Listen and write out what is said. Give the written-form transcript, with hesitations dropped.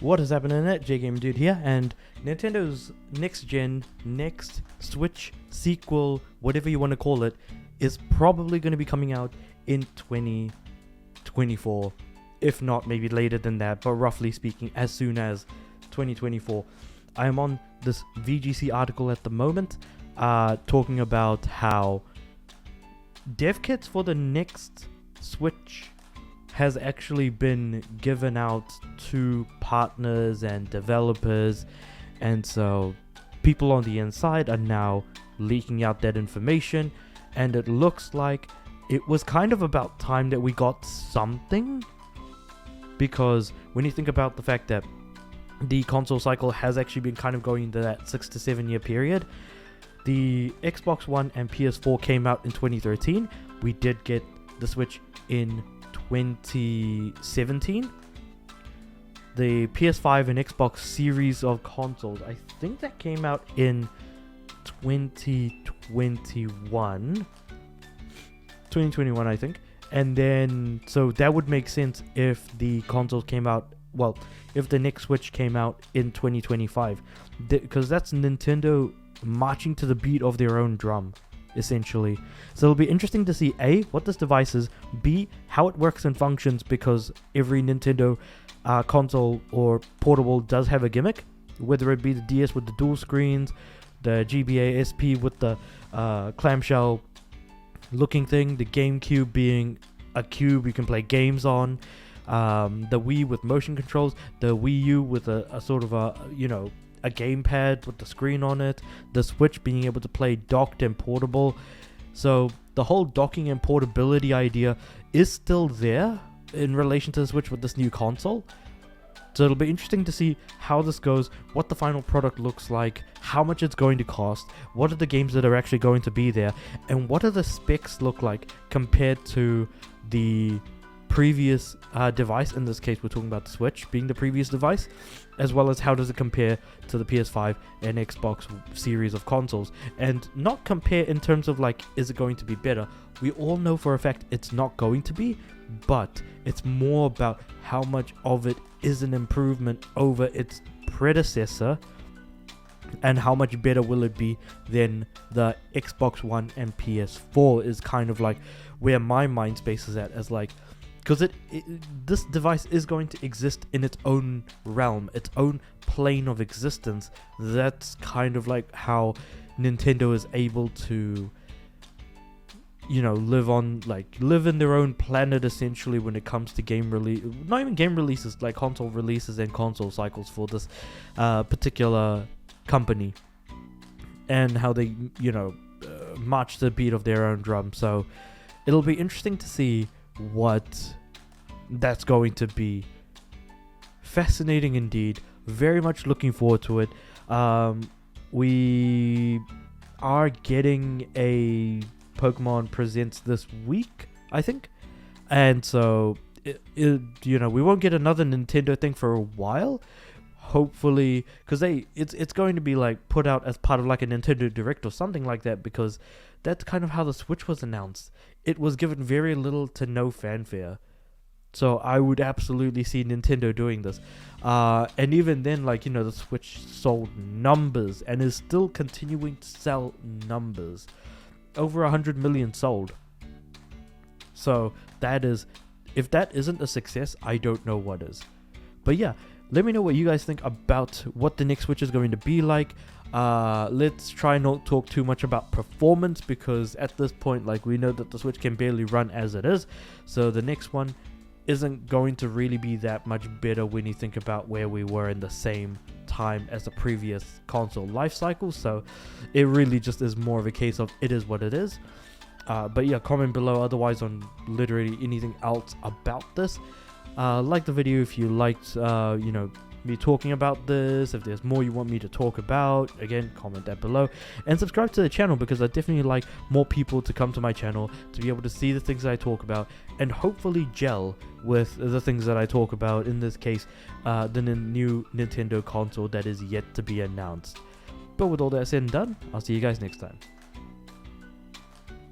What is happening at JGame Dude here, and Nintendo's next Switch sequel, whatever you want to call it, is probably going to be coming out in 2024, if not maybe later than that, but roughly speaking as soon as 2024. I am on this VGC article at the moment, talking about how dev kits for the next Switch has actually been given out to partners and developers, and so people on the inside are now leaking out that information, and it looks like it was kind of about time that we got something, because when you think about the fact that the console cycle has actually been kind of going into that 6 to 7 year period. The Xbox One and PS4 came out in 2013. We did get the Switch in 2017. The PS5 and Xbox series of consoles, I think that came out in 2021, I think. And then, so that would make sense if the consoles came out, well, if the next Switch came out in 2025, because that's Nintendo marching to the beat of their own drum, essentially. So it'll be interesting to see A, what this device is, B, how it works and functions, because every Nintendo console or portable does have a gimmick, whether it be the DS with the dual screens, the GBA SP with the clamshell looking thing, the GameCube being a cube you can play games on, the Wii with motion controls, the Wii U with a sort of a gamepad with the screen on it, the Switch being able to play docked and portable. So the whole docking and portability idea is still there in relation to the Switch with this new console. So it'll be interesting to see how this goes, what the final product looks like, how much it's going to cost, what are the games that are actually going to be there, and what do the specs look like compared to the previous device. In this case, we're talking about the Switch being the previous device, as well as how does it compare to the PS5 and Xbox series of consoles. And not compare in terms of like, is it going to be better? We all know for a fact it's not going to be, but it's more about how much of it is an improvement over its predecessor, and how much better will it be than the Xbox One and PS4 is kind of like where my mind space is at, as like, because this device is going to exist in its own realm, its own plane of existence. That's kind of like how Nintendo is able to, live in their own planet, essentially, when it comes to game release, not even game releases, like console releases and console cycles for this particular company, and how they, march to the beat of their own drum. So it'll be interesting to see what that's going to be. Fascinating indeed. Very much looking forward to it. We are getting a Pokemon Presents this week, I think, and so we won't get another Nintendo thing for a while, hopefully, because it's going to be like put out as part of like a Nintendo Direct or something like that, because that's kind of how the Switch was announced. It was given very little to no fanfare. So I would absolutely see Nintendo doing this. And even then, the Switch sold numbers and is still continuing to sell numbers. Over 100 million sold. So that is, if that isn't a success, I don't know what is. But yeah, let me know what you guys think about what the next Switch is going to be like. Let's try not talk too much about performance, because at this point, we know that the Switch can barely run as it is. So the next one isn't going to really be that much better when you think about where we were in the same time as the previous console life cycle. So it really just is more of a case of it is what it is. But yeah, comment below otherwise on literally anything else about this. Like the video if you liked me talking about this. If there's more you want me to talk about, again, comment that below, and subscribe to the channel, because I definitely like more people to come to my channel to be able to see the things that I talk about and hopefully gel with the things that I talk about, in this case the new Nintendo console that is yet to be announced. But with all that said and done, I'll see you guys next time.